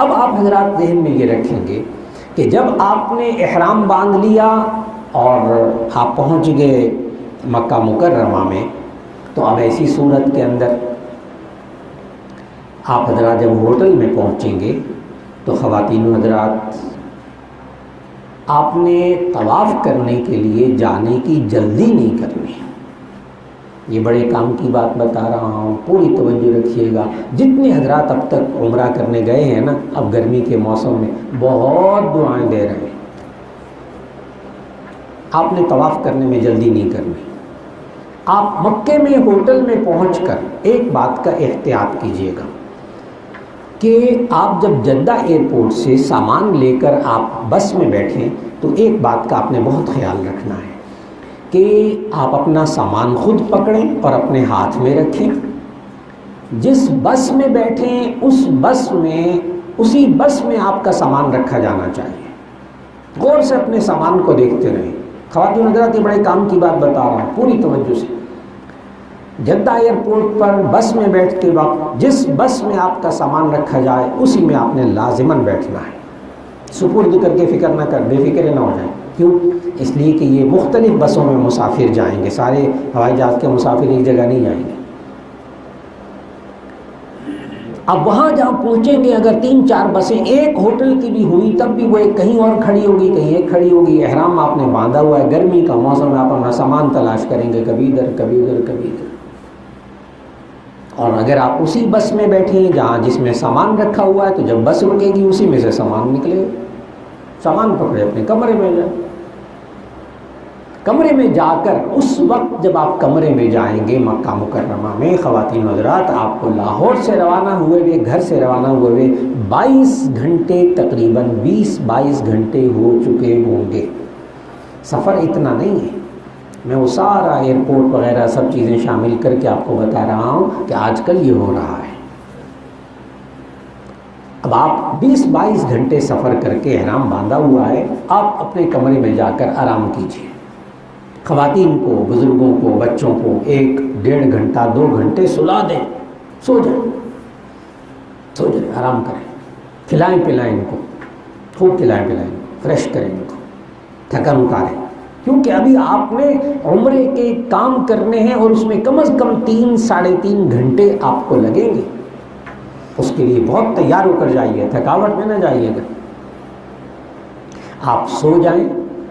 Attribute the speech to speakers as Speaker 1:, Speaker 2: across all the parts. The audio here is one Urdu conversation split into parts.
Speaker 1: اب آپ حضرات ذہن میں یہ رکھیں گے کہ جب آپ نے احرام باندھ لیا اور آپ پہنچ گئے مکہ مکرمہ میں، تو اب ایسی صورت کے اندر آپ حضرات جب ہوٹل میں پہنچیں گے تو خواتین و حضرات آپ نے طواف کرنے کے لیے جانے کی جلدی نہیں کرنی. یہ بڑے کام کی بات بتا رہا ہوں، پوری توجہ رکھیے گا. جتنے حضرات اب تک عمرہ کرنے گئے ہیں نا، اب گرمی کے موسم میں بہت دعائیں دے رہے ہیں. آپ نے طواف کرنے میں جلدی نہیں کرنی. آپ مکے میں ہوٹل میں پہنچ کر ایک بات کا احتیاط کیجیے گا کہ آپ جب جدہ ایئرپورٹ سے سامان لے کر آپ بس میں بیٹھیں تو ایک بات کا آپ نے بہت خیال رکھنا ہے کہ آپ اپنا سامان خود پکڑیں اور اپنے ہاتھ میں رکھیں. جس بس میں بیٹھیں اسی بس میں آپ کا سامان رکھا جانا چاہیے. غور سے اپنے سامان کو دیکھتے رہیں. خواتین حضرات یہ بڑے کام کی بات بتا رہا ہوں، پوری توجہ سے. جدہ ایئرپورٹ پر بس میں بیٹھتے وقت جس بس میں آپ کا سامان رکھا جائے اسی میں آپ نے لازماً بیٹھنا ہے. سپرد کر کے فکر نہ کر، بے فکر نہ ہو جائیں. کیوں؟ اس لیے کہ یہ مختلف بسوں میں مسافر جائیں گے، سارے ہوائی جہاز کے مسافر ایک جگہ نہیں جائیں گے. اب وہاں جہاں پہنچیں گے اگر 3-4 بسیں ایک ہوٹل کی بھی ہوئی تب بھی وہ ایک کہیں اور کھڑی ہوگی، کہیں ایک کھڑی ہوگی. احرام آپ نے باندھا ہوا ہے، گرمی کا موسم ہے، آپ اپنا سامان تلاش کریں گے کبھی ادھر کبھی ادھر کبھی ادھر. اور اگر آپ اسی بس میں بیٹھے ہیں جس میں سامان رکھا ہوا ہے تو جب بس رکے گی اسی میں سے سامان نکلے. سامان پکڑے اپنے کمرے میں جائیں. کمرے میں جا کر اس وقت جب آپ کمرے میں جائیں گے مکہ مکرمہ میں، خواتین حضرات آپ کو لاہور سے روانہ ہوئے گھر سے روانہ ہوئے 22 گھنٹے تقریباً 20-22 گھنٹے ہو چکے ہوں گے. سفر اتنا نہیں ہے، میں وہ سارا ایئرپورٹ وغیرہ سب چیزیں شامل کر کے آپ کو بتا رہا ہوں کہ آج کل یہ ہو رہا ہے. اب آپ 20-22 گھنٹے سفر کر کے احرام باندھا ہوا ہے، آپ اپنے کمرے میں جا کر آرام کیجیے. خواتین کو، بزرگوں کو، بچوں کو 1-1.5 گھنٹہ 2 گھنٹے سلا دیں. سو جائیں آرام کریں. کھلائیں پلائیں ان کو، خوب کھلائیں پلائیں، فریش کریں ان کو، تھکن اتاریں. کیونکہ ابھی آپ نے عمرے کے کام کرنے ہیں اور اس میں کم از کم 3-3.5 گھنٹے آپ کو لگیں گے. اس کے لیے بہت تیار ہو کر جائیے، تھکاوٹ میں نہ جائیے گا. آپ سو جائیں،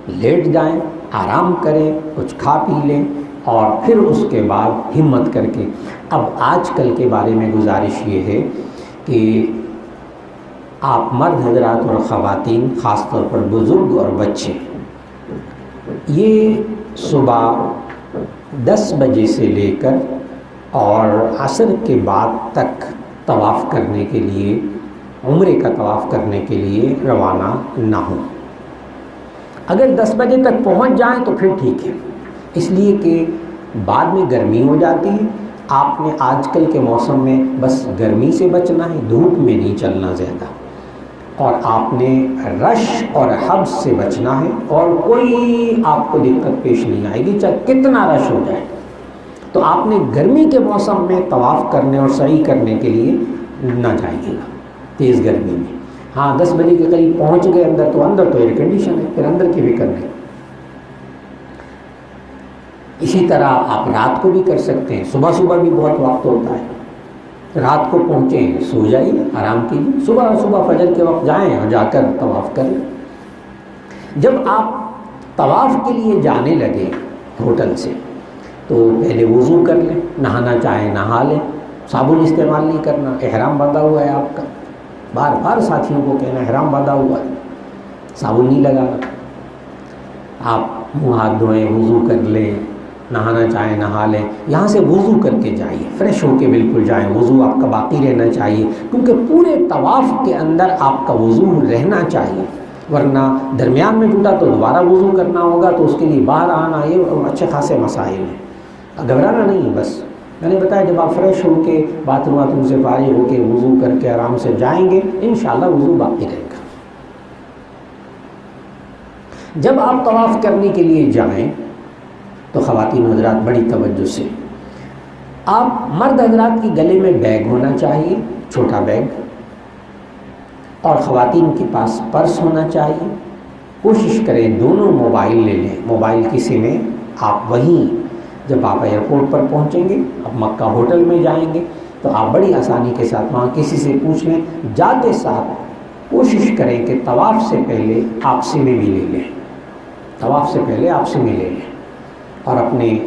Speaker 1: لیٹ جائیں، آرام کریں، کچھ کھا پی لیں اور پھر اس کے بعد ہمت کر کے. اب آج کل کے بارے میں گزارش یہ ہے کہ آپ مرد حضرات اور خواتین، خاص طور پر بزرگ اور بچے، یہ صبح 10 بجے سے لے کر اور عصر کے بعد تک طواف کرنے کے لیے، عمرے کا طواف کرنے کے لیے روانہ نہ ہوں. اگر 10 بجے تک پہنچ جائیں تو پھر ٹھیک ہے، اس لیے کہ بعد میں گرمی ہو جاتی ہے. آپ نے آج کل کے موسم میں بس گرمی سے بچنا ہے، دھوپ میں نہیں چلنا زیادہ، اور آپ نے رش اور حبس سے بچنا ہے اور کوئی آپ کو دقت پیش نہیں آئے گی چاہے کتنا رش ہو جائے. تو آپ نے گرمی کے موسم میں طواف کرنے اور سعی کرنے کے لیے نہ جائیے گا تیز گرمی میں. ہاں 10 بجے کے قریب پہنچ گئے اندر تو ایئر کنڈیشن ہے، پھر اندر کی فکر نہیں. اسی طرح آپ رات کو بھی کر سکتے ہیں. صبح بھی بہت وقت ہوتا ہے، رات کو پہنچیں سو جائیے، آرام کیجیے. صبح فجر کے وقت جائیں اور جا کر طواف کریں. جب آپ طواف کے لیے جانے لگے ہوٹل سے تو پہلے وضو کر لیں، نہانا چاہیں نہا لیں. صابن استعمال نہیں کرنا، احرام باندھا ہوا ہے آپ کا. بار بار ساتھیوں کو کہنا احرام باندھا ہوا ہے، صابن نہیں لگانا. آپ منہ ہاتھ دھوئیں، وضو کر لیں، نہانا چاہیں نہا لیں. یہاں سے وضو کر کے جائیے، فریش ہو کے بالکل جائیں. وضو آپ کا باقی رہنا چاہیے کیونکہ پورے طواف کے اندر آپ کا وضو رہنا چاہیے، ورنہ درمیان میں ٹوٹا تو دوبارہ وضو کرنا ہوگا. تو اس کے لیے باہر آنا یہ اچھے خاصے مسائل ہیں. گھبرانا نہیں ہے. بس میں نے بتایا جب آپ فریش ہو کے باتھ روم سے فارغ ہو کے وضو کر کے آرام سے جائیں گے انشاءاللہ وضو باقی رہے گا. جب آپ طواف کرنے کے لیے جائیں تو خواتین حضرات بڑی توجہ سے، آپ مرد حضرات کی گلے میں بیگ ہونا چاہیے، چھوٹا بیگ. اور خواتین کے پاس پرس ہونا چاہیے. کوشش کریں دونوں موبائل لے لیں. موبائل کی سمیں آپ وہیں جب آپ ایئرپورٹ پر پہنچیں گے، اب مکہ ہوٹل میں جائیں گے تو آپ بڑی آسانی کے ساتھ وہاں کسی سے پوچھ لیں. جاتے ساتھ کوشش کریں کہ طواف سے پہلے آپ سمیں بھی لے لیں. طواف سے پہلے آپ سمیں لے لیں اور اپنے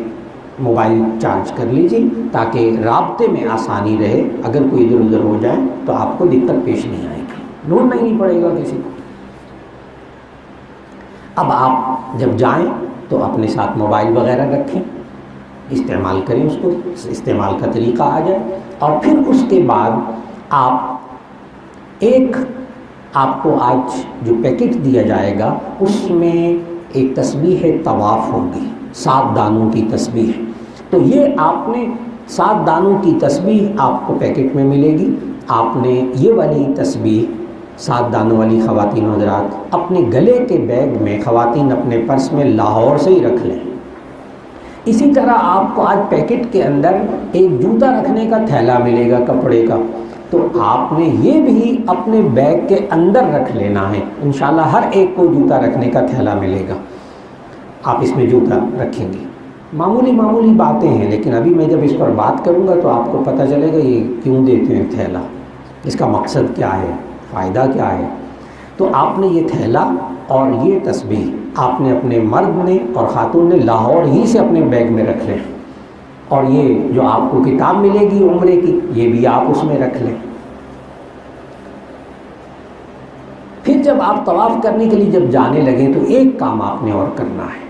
Speaker 1: موبائل چارج کر لیجیے تاکہ رابطے میں آسانی رہے. اگر کوئی ادھر ادھر ہو جائے تو آپ کو دقت پیش نہیں آئے گی، ڈھونڈنا ہی نہیں پڑے گا کسی کو. اب آپ جب جائیں تو اپنے ساتھ موبائل وغیرہ رکھیں، استعمال کریں، اس کو استعمال کا طریقہ آ جائے. اور پھر اس کے بعد آپ کو آج جو پیکٹ دیا جائے گا اس میں ایک تسبیح طواف ہوگی، 7 دانوں کی تسبیح. تو یہ آپ نے 7 دانوں کی تسبیح آپ کو پیکٹ میں ملے گی. آپ نے یہ والی تسبیح 7 دانوں والی خواتین حضرات اپنے گلے کے بیگ میں، خواتین اپنے پرس میں لاہور سے ہی رکھ لیں. اسی طرح آپ کو آج پیکٹ کے اندر ایک جوتا رکھنے کا تھیلا ملے گا کپڑے کا، تو آپ نے یہ بھی اپنے بیگ کے اندر رکھ لینا ہے. انشاءاللہ ہر ایک کو جوتا رکھنے کا تھیلا ملے گا، آپ اس میں جوتا رکھیں گے. معمولی باتیں ہیں، لیکن ابھی میں جب اس پر بات کروں گا تو آپ کو پتہ چلے گا یہ کیوں دیتے ہیں تھیلا، اس کا مقصد کیا ہے، فائدہ کیا ہے. تو آپ نے یہ تھیلا اور یہ تسبیح آپ نے اپنے مرد نے اور خاتون نے لاہور ہی سے اپنے بیگ میں رکھ لیں. اور یہ جو آپ کو کتاب ملے گی عمرے کی، یہ بھی آپ اس میں رکھ لیں. پھر جب آپ طواف کرنے کے لیے جب جانے لگیں تو ایک کام آپ نے اور کرنا ہے.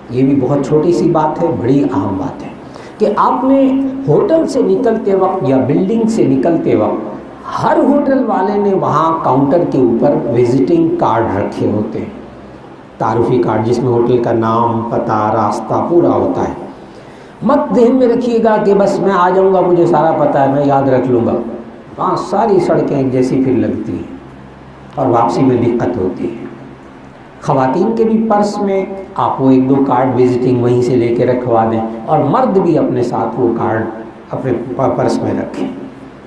Speaker 1: یہ بھی بہت چھوٹی سی بات ہے، بڑی اہم بات ہے کہ آپ نے ہوٹل سے نکلتے وقت یا بلڈنگ سے نکلتے وقت ہر ہوٹل والے نے وہاں کاؤنٹر کے اوپر وزٹنگ کارڈ رکھے ہوتے ہیں، تعارفی کارڈ جس میں ہوٹل کا نام، پتہ، راستہ پورا ہوتا ہے. مت ذہن میں رکھیے گا کہ بس میں آ جاؤں گا، مجھے سارا پتہ ہے، میں یاد رکھ لوں گا. وہاں ساری سڑکیں ایک جیسی پھر لگتی ہیں اور واپسی میں دقت ہوتی ہے. خواتین کے بھی پرس میں آپ وہ 1-2 کارڈ وزٹنگ وہیں سے لے کے رکھوا دیں، اور مرد بھی اپنے ساتھ وہ کارڈ اپنے پرس میں رکھیں.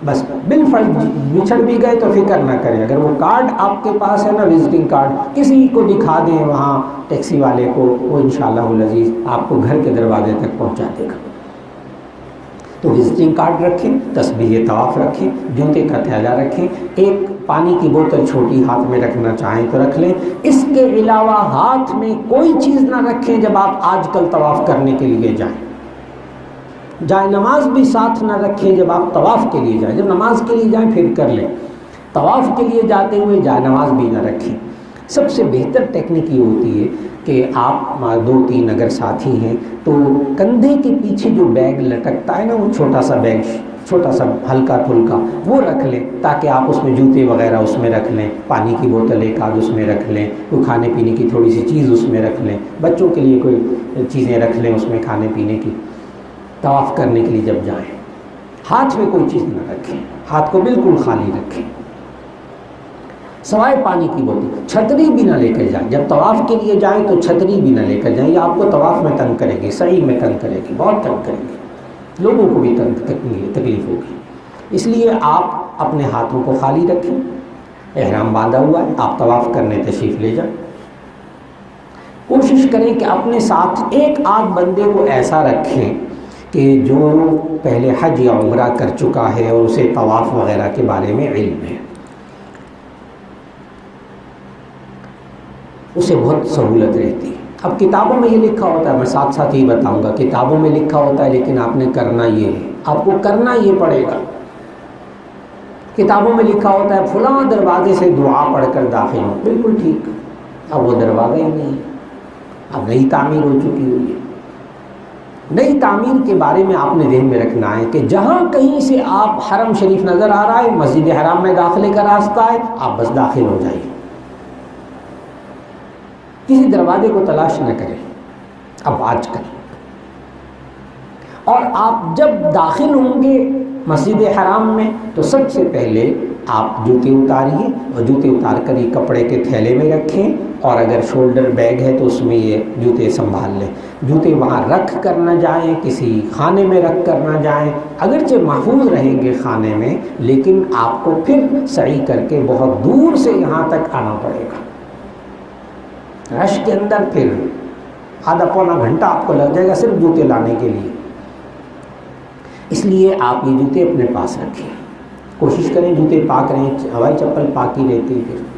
Speaker 1: بس بالفرض بچھڑ بھی گئے تو فکر نہ کریں. اگر وہ کارڈ آپ کے پاس ہے نا، وزٹنگ کارڈ، کسی کو دکھا دیں وہاں ٹیکسی والے کو، وہ انشاءاللہ العزیز آپ کو گھر کے دروازے تک پہنچا دے گا. تو وزٹنگ کارڈ رکھیں، تسبیح طواف رکھیں، جوتے کا تھیلا رکھیں، ایک پانی کی بوتل چھوٹی ہاتھ میں رکھنا چاہیں تو رکھ لیں. اس کے علاوہ ہاتھ میں کوئی چیز نہ رکھیں جب آپ آج کل طواف کرنے کے لیے جائیں. جائے نماز بھی ساتھ نہ رکھیں جب آپ طواف کے لیے جائیں. جب نماز کے لیے جائیں پھر کر لیں، طواف کے لیے جاتے ہوئے جائے نماز بھی نہ رکھیں. سب سے بہتر ٹیکنیک یہ ہوتی ہے کہ آپ 2-3 اگر ساتھی ہیں تو کندھے کے پیچھے جو بیگ لٹکتا ہے نا، وہ چھوٹا سا بیگ، چھوٹا سا ہلکا پھلکا، وہ رکھ لیں تاکہ آپ اس میں جوتے وغیرہ اس میں رکھ لیں، پانی کی بوتل ایک آدھ اس میں رکھ لیں، کوئی کھانے پینے کی تھوڑی سی چیز اس میں رکھ لیں، بچوں کے لیے کوئی چیزیں رکھ لیں اس میں کھانے پینے کی. طواف کرنے کے لیے جب جائیں ہاتھ میں کوئی چیز نہ رکھیں، ہاتھ کو بالکل خالی رکھیں سوائے پانی کی بوتل. چھتری بھی نہ لے کر جائیں. جب طواف کے لیے جائیں تو چھتری بھی نہ لے کر جائیں، یہ آپ کو طواف میں تنگ کرے گی، سعی میں تنگ کرے گی، بہت تنگ کرے گی، لوگوں کو بھی تکلیف ہوگی. اس لیے آپ اپنے ہاتھوں کو خالی رکھیں. احرام باندھا ہوا ہے، آپ طواف کرنے تشریف لے جائیں. کوشش کریں کہ اپنے ساتھ ایک آدھ بندے کو ایسا رکھیں کہ جو پہلے حج یا عمرہ کر چکا ہے اور اسے طواف وغیرہ کے بارے میں علم ہے، اسے بہت سہولت رہتی ہے. اب کتابوں میں یہ لکھا ہوتا ہے، میں ساتھ ساتھ ہی بتاؤں گا، کتابوں میں لکھا ہوتا ہے لیکن آپ نے کرنا یہ ہے، آپ کو کرنا یہ پڑے گا. کتابوں میں لکھا ہوتا ہے فلاں دروازے سے دعا پڑھ کر داخل ہوں، بالکل ٹھیک. اب وہ دروازہ ہی نہیں ہے، اب نئی تعمیر ہو چکی ہوئی ہے. نئی تعمیر کے بارے میں آپ نے ذہن میں رکھنا ہے کہ جہاں کہیں سے آپ حرم شریف نظر آ رہا ہے، مسجد حرام میں داخلے کا راستہ ہے، آپ بس داخل ہو جائیے، کسی دروازے کو تلاش نہ کریں اب آج کل. اور آپ جب داخل ہوں گے مسجد حرام میں تو سب سے پہلے آپ جوتے اتاریے اور جوتے اتار کر یہ کپڑے کے تھیلے میں رکھیں، اور اگر شولڈر بیگ ہے تو اس میں یہ جوتے سنبھال لیں۔ جوتے وہاں رکھ کر نہ جائیں، کسی خانے میں رکھ کر نہ جائیں، اگرچہ محفوظ رہیں گے خانے میں، لیکن آپ کو پھر سعی کر کے بہت دور سے یہاں تک آنا پڑے گا۔ رش کے اندر پھر آدھا پونا گھنٹہ آپ کو لگ جائے گا صرف جوتے لانے کے لیے، اس لیے آپ یہ جوتے اپنے پاس رکھیں، کوشش کریں جوتے پاک رہیں، ہوائی چپل پاک ہی رہتی ہے۔ پھر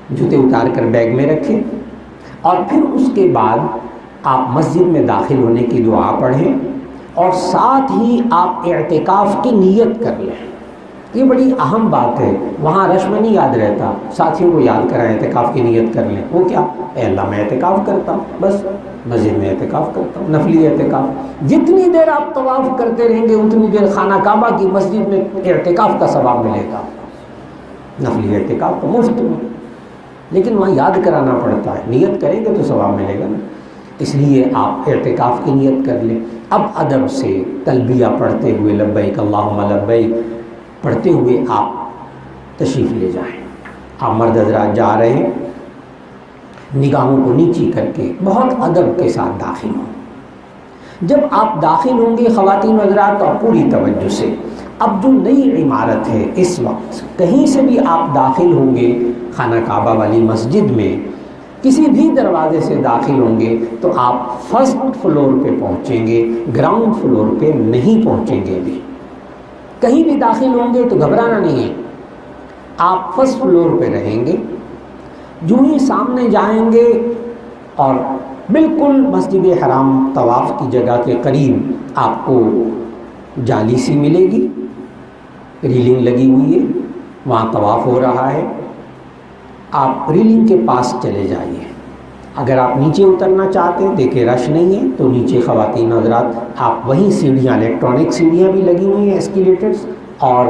Speaker 1: جوتے اتار کر بیگ میں رکھیں، اور پھر اس کے بعد آپ مسجد میں داخل ہونے کی دعا پڑھیں، اور ساتھ ہی آپ اعتکاف کی نیت کر لیں۔ یہ بڑی اہم بات ہے، وہاں رش میں نہیں یاد رہتا، ساتھیوں کو یاد کرائیں اعتکاف کی نیت کر لیں۔ وہ کیا؟ اے اللہ میں اعتکاف کرتا ہوں، بس مسجد میں اعتکاف کرتا ہوں، نفلی اعتکاف۔ جتنی دیر آپ طواف کرتے رہیں گے اتنی دیر خانہ کعبہ کی مسجد میں اعتکاف کا ثواب ملے گا، نفلی اعتکاف تو مفت میں، لیکن وہاں یاد کرانا پڑتا ہے، نیت کریں گے تو ثواب ملے گا نا، اس لیے آپ اعتکاف کی نیت کر لیں۔ اب ادب سے تلبیہ پڑھتے ہوئے لبیک اللہم لبیک پڑھتے ہوئے آپ تشریف لے جائیں۔ آپ مرد حضرات جا رہے ہیں، نگاہوں کو نیچی کر کے بہت ادب کے ساتھ داخل ہوں۔ جب آپ داخل ہوں گے خواتین حضرات تو پوری توجہ سے، اب جو نئی عمارت ہے اس وقت کہیں سے بھی آپ داخل ہوں گے خانہ کعبہ والی مسجد میں، کسی بھی دروازے سے داخل ہوں گے تو آپ فرسٹ فلور پہ پہنچیں گے، گراؤنڈ فلور پہ نہیں پہنچیں گے بھی۔ کہیں بھی داخل ہوں گے تو گھبرانا نہیں ہے، آپ فرسٹ فلور پہ رہیں گے۔ جو ہی سامنے جائیں گے اور بالکل مسجد حرام طواف کی جگہ کے قریب آپ کو جالی سی ملے گی، ریلنگ لگی ہوئی ہے، وہاں طواف ہو رہا ہے، آپ ریلنگ کے پاس چلے جائیے۔ اگر آپ نیچے اترنا چاہتے ہیں، دیکھیں رش نہیں ہے تو نیچے خواتین حضرات آپ وہیں سیڑھیاں، الیکٹرانک سیڑھیاں بھی لگی ہوئی ہیں، ایسکیلیٹرز، اور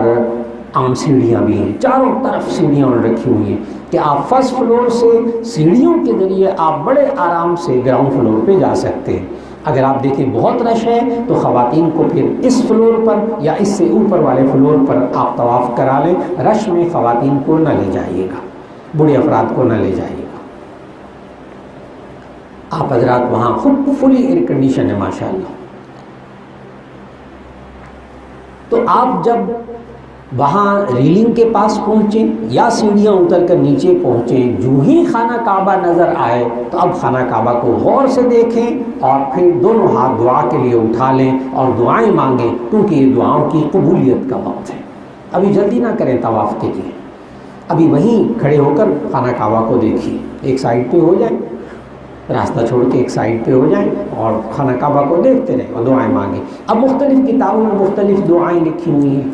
Speaker 1: عام سیڑھیاں بھی ہیں، چاروں طرف سیڑھیاں رکھی ہوئی ہیں کہ آپ فرسٹ فلور سے سیڑھیوں کے ذریعے آپ بڑے آرام سے گراؤنڈ فلور پہ جا سکتے ہیں۔ اگر آپ دیکھیں بہت رش ہے تو خواتین کو پھر اس فلور پر یا اس سے اوپر والے فلور پر آپ طواف کرا لیں، رش میں خواتین کو نہ لے جائیے گا، بوڑھے افراد کو نہ لے جائیے گا۔ آپ حضرات وہاں خود فلی ایئر کنڈیشن ہے ماشاءاللہ، تو آپ جب وہاں ریلنگ کے پاس پہنچیں یا سیڑھیاں اتر کر نیچے پہنچیں، جو ہی خانہ کعبہ نظر آئے تو اب خانہ کعبہ کو غور سے دیکھیں اور پھر دونوں ہاتھ دعا کے لیے اٹھا لیں اور دعائیں مانگیں، کیونکہ یہ دعاؤں کی قبولیت کا وقت ہے۔ ابھی جلدی نہ کریں طواف کے لیے، ابھی وہیں کھڑے ہو کر خانہ کعبہ کو دیکھیے، ایک سائڈ پہ ہو جائیں، راستہ چھوڑ کے ایک سائڈ پہ ہو جائیں اور خانہ کعبہ کو دیکھتے رہیں اور دعائیں مانگیں۔ اب مختلف کتابوں میں مختلف دعائیں لکھی ہوئی ہیں،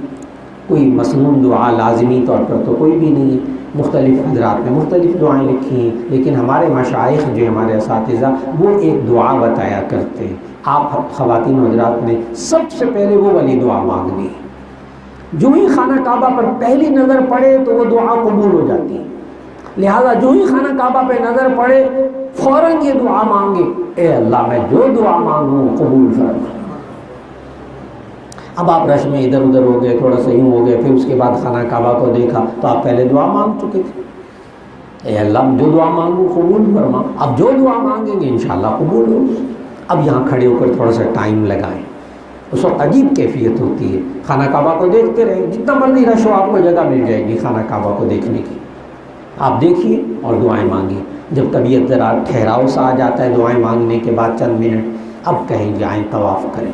Speaker 1: کوئی مسنون دعا لازمی طور پر تو کوئی بھی نہیں ہے، مختلف حضرات نے مختلف دعائیں لکھی ہیں، لیکن ہمارے مشائخ جو ہمارے اساتذہ وہ ایک دعا بتایا کرتے ہیں۔ آپ خواتین حضرات نے سب سے پہلے وہ والی دعا مانگنی ہے، جو ہی خانہ کعبہ پر پہلی نظر پڑے تو وہ دعا قبول ہو جاتی ہے، لہذا جو ہی خانہ کعبہ پہ نظر پڑے فوراً یہ دعا مانگے، اے اللہ میں جو دعا مانگوں قبول فرما۔ اب آپ رش میں ادھر ادھر ہو گئے، تھوڑا سا یوں ہو گئے، پھر اس کے بعد خانہ کعبہ کو دیکھا تو آپ پہلے دعا مانگ چکے تھے، اے اللہ جو دعا مانگوں قبول فرما۔ اب جو دعا مانگیں گے انشاءاللہ قبول ہو۔ اب یہاں کھڑے ہو کر تھوڑا سا ٹائم لگائیں، اس وقت عجیب کیفیت ہوتی ہے، خانہ کعبہ کو دیکھتے رہیں، جتنا مرضی رش ہو آپ کو جگہ مل جائے گی خانہ کعبہ کو دیکھنے کی، آپ دیکھیے اور دعائیں مانگیے۔ جب طبیعت ذرا ٹھہراؤ سا آ جاتا ہے دعائیں مانگنے کے بعد چند منٹ، اب کہیں جائیں طواف کریں۔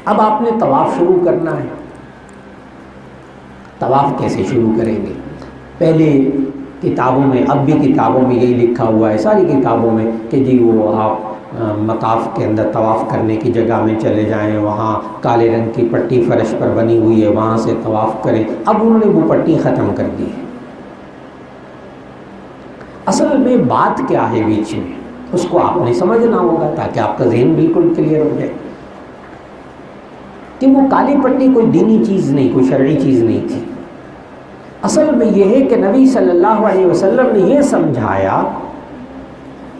Speaker 1: اب آپ نے طواف شروع کرنا ہے۔ طواف کیسے شروع کریں گے؟ پہلے کتابوں میں، اب بھی کتابوں میں یہی لکھا ہوا ہے، ساری کتابوں میں، کہ جی وہ آپ مطاف کے اندر طواف کرنے کی جگہ میں چلے جائیں، وہاں کالے رنگ کی پٹی فرش پر بنی ہوئی ہے، وہاں سے طواف کریں۔ اب انہوں نے وہ پٹی ختم کر دی ہے۔ اصل میں بات کیا ہے بیچ میں، اس کو آپ نے سمجھنا ہوگا تاکہ آپ کا ذہن بالکل کلیئر ہو جائے کہ وہ کالی پٹی کوئی دینی چیز نہیں، کوئی شرعی چیز نہیں تھی۔ اصل میں یہ ہے کہ نبی صلی اللہ علیہ وسلم نے یہ سمجھایا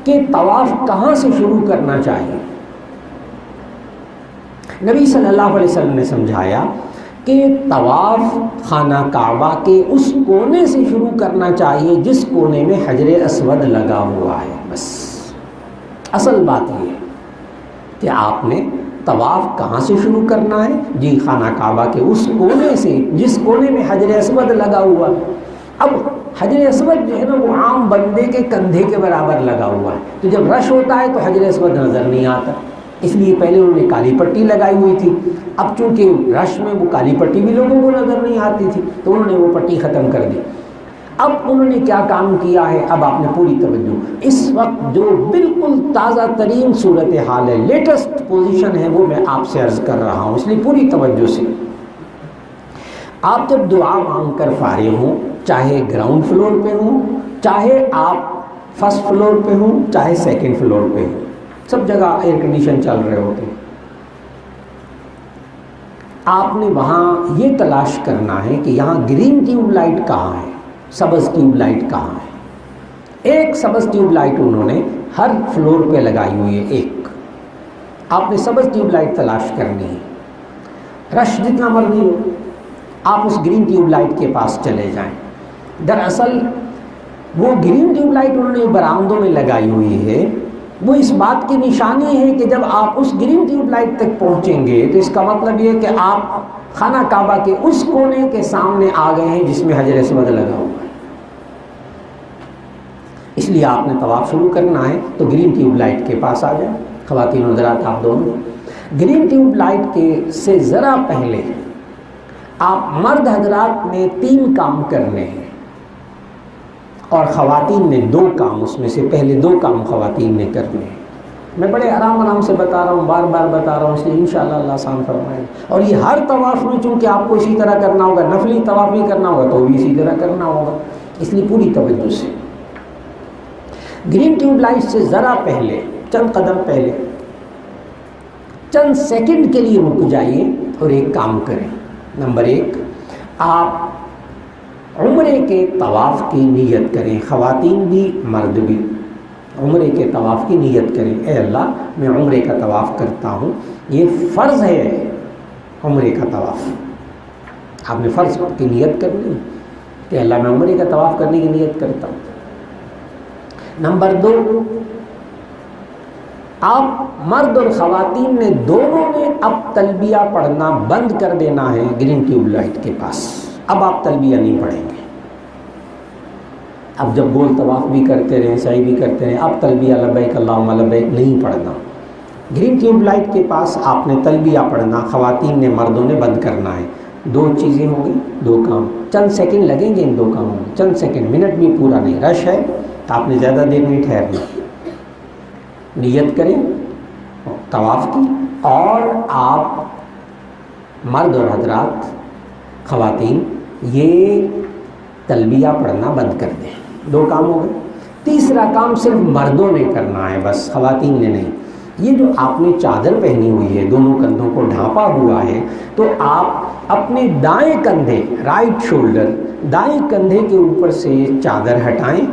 Speaker 1: کہ طواف کہاں سے شروع کرنا چاہیے۔ نبی صلی اللہ علیہ وسلم نے سمجھایا کہ طواف خانہ کعبہ کے اس کونے سے شروع کرنا چاہیے جس کونے میں حجر اسود لگا ہوا ہے. بس اصل بات یہ ہے کہ آپ نے طواف کہاں سے شروع کرنا ہے؟ جی خانہ کعبہ کے اس کونے سے جس کونے میں حجر اسود لگا ہوا ہے. اب حجر اسود جو ہے نا وہ عام بندے کے کندھے کے برابر لگا ہوا ہے، تو جب رش ہوتا ہے تو حجر اسود نظر نہیں آتا، اس لیے پہلے انہوں نے کالی پٹی لگائی ہوئی تھی. اب چونکہ رش میں وہ کالی پٹی بھی لوگوں کو نظر نہیں آتی تھی تو انہوں نے وہ پٹی ختم کر دی. اب انہوں نے کیا کام کیا ہے؟ اب آپ نے پوری توجہ، اس وقت جو بالکل تازہ ترین صورتحال ہے، لیٹسٹ پوزیشن ہے، وہ میں آپ سے عرض کر رہا ہوں، اس لیے پوری توجہ سے. آپ جب دعا مانگ کر فارغ ہوں، چاہے گراؤنڈ فلور پہ ہوں، چاہے آپ فرسٹ فلور پہ ہوں، چاہے سیکنڈ فلور پہ ہوں، سب جگہ ایئر کنڈیشن چل رہے ہوتے ہیں، آپ نے وہاں یہ تلاش کرنا ہے کہ یہاں گرین ٹیوب لائٹ کہاں ہے، سبز ٹیوب لائٹ کہاں ہے. ایک سبز ٹیوب لائٹ انہوں نے ہر فلور پہ لگائی ہوئی ہے. ایک آپ نے سبز ٹیوب لائٹ تلاش کرنی ہے. رش جتنا مرضی ہو آپ اس گرین ٹیوب لائٹ کے پاس چلے جائیں. دراصل وہ گرین ٹیوب لائٹ انہوں نے برآمدوں میں لگائی ہوئی ہے، وہ اس بات کی نشانی ہے کہ جب آپ اس گرین ٹیوب لائٹ تک پہنچیں گے تو اس کا مطلب یہ ہے کہ آپ خانہ کعبہ کے اس کونے کے سامنے آ گئے ہیں جس میں حجر اسود لگا ہوا ہے. اس لیے آپ نے طواف شروع کرنا ہے تو گرین ٹیوب لائٹ کے پاس آ جائیں. خواتین و حضرات آپ دونوں گرین ٹیوب لائٹ کے سے ذرا پہلے آپ مرد حضرات نے 3 کام کرنے ہیں اور خواتین نے 2 کام، اس میں سے پہلے 2 کام خواتین نے کرنے ہیں. میں بڑے آرام سے بتا رہا ہوں، بار بار بتا رہا ہوں، اس لیے انشاءاللہ اللہ آسان فرمائے. اور یہ ہر طواف میں چونکہ آپ کو اسی طرح کرنا ہوگا، نفلی طواف بھی کرنا ہوگا تو بھی اسی طرح کرنا ہوگا، اس لیے پوری توجہ سے. گرین ٹیوب لائٹ سے ذرا پہلے، چند قدم پہلے، چند سیکنڈ کے لیے رک جائیے اور ایک کام کریں. نمبر 1، آپ عمرے کے طواف کی نیت کریں. خواتین بھی مرد بھی عمرے کے طواف کی نیت کریں. اے اللہ میں عمرے کا طواف کرتا ہوں، یہ فرض ہے عمرے کا طواف. آپ نے فرض کی نیت کرنی کہ اللہ میں عمرے کا طواف کرنے کی نیت کرتا ہوں. نمبر 2، آپ مرد اور خواتین نے دونوں نے اب تلبیہ پڑھنا بند کر دینا ہے گرین ٹیوب لائٹ کے پاس. اب آپ تلبیہ نہیں پڑھیں گے. اب جب گول طواف بھی کرتے رہیں، سعی بھی کرتے رہیں، اب تلبیہ لبیک اللہم لبیک نہیں پڑھنا. گرین ٹیوب لائٹ کے پاس آپ نے تلبیہ پڑھنا، خواتین نے مردوں نے بند کرنا ہے. 2 چیزیں ہوں گی، 2 کام. چند سیکنڈ لگیں گے ان 2 کاموں میں، چند سیکنڈ، منٹ بھی پورا نہیں. رش ہے آپ نے زیادہ دیر نہیں ٹھہرنا. نیت کریں طواف کی اور آپ مرد اور حضرات خواتین یہ تلبیہ پڑھنا بند کر دیں. 2 کام ہو گئے. تیسرا کام صرف مردوں نے کرنا ہے بس، خواتین نے نہیں. یہ جو آپ نے چادر پہنی ہوئی ہے، دونوں کندھوں کو ڈھانپا ہوا ہے، تو آپ اپنے دائیں کندھے، رائٹ شولڈر، دائیں کندھے کے اوپر سے چادر ہٹائیں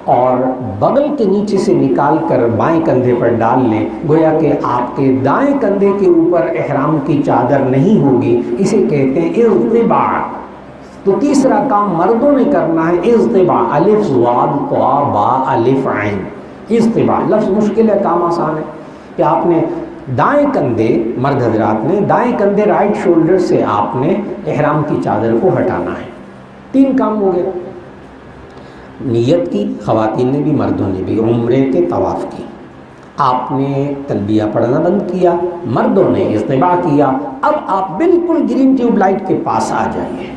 Speaker 1: اور بغل کے نیچے سے نکال کر بائیں کندھے پر ڈال لیں. گویا کہ آپ کے دائیں کندھے کے اوپر احرام کی چادر نہیں ہوگی. اسے کہتے ہیں اضطباع. تو تیسرا کام مردوں نے کرنا ہے اضطباع. الف ضاد طا با الف عین. اضطباع لفظ مشکل ہے، کام آسان ہے. کہ آپ نے دائیں کندھے، مرد حضرات نے دائیں کندھے رائٹ شولڈر سے آپ نے احرام کی چادر کو ہٹانا ہے. 3 کام ہو گئے. نیت کی خواتین نے بھی مردوں نے بھی، عمرے کے طواف کی. آپ نے تلبیہ پڑھنا بند کیا، مردوں نے اضطباع کیا. اب آپ بالکل گرین ٹیوب لائٹ کے پاس آ جائیے.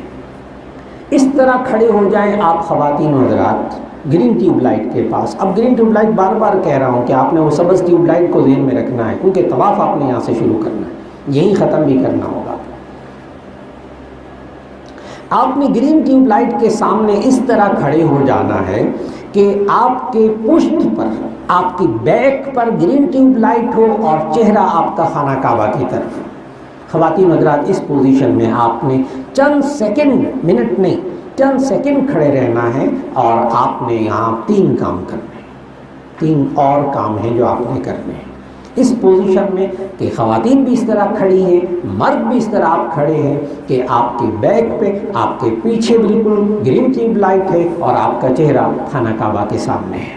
Speaker 1: اس طرح کھڑے ہو جائیں آپ خواتین حضرات گرین ٹیوب لائٹ کے پاس. اب گرین ٹیوب لائٹ بار بار کہہ رہا ہوں کہ آپ نے وہ سبز ٹیوب لائٹ کو ذہن میں رکھنا ہے، کیونکہ طواف آپ نے یہاں سے شروع کرنا ہے، یہیں ختم بھی کرنا ہوگا. آپ نے گرین ٹیوب لائٹ کے سامنے اس طرح کھڑے ہو جانا ہے کہ آپ کے پشت پر، آپ کی بیک پر گرین ٹیوب لائٹ ہو اور چہرہ آپ کا خانہ کعبہ کی طرف. خواتین حضرات اس پوزیشن میں آپ نے چند سیکنڈ، منٹ نہیں، چند سیکنڈ کھڑے رہنا ہے. اور آپ نے یہاں 3 کام کرنے ہیں. 3 اور کام ہیں جو آپ نے کرنے ہیں. اس پوزیشن میں کہ خواتین بھی اس طرح کھڑی ہیں، مرد بھی اس طرح آپ کھڑے ہیں کہ آپ کے بیک پہ، آپ کے پیچھے بالکل گرین ٹیوب لائٹ ہے اور آپ کا چہرہ خانہ کعبہ کے سامنے ہے۔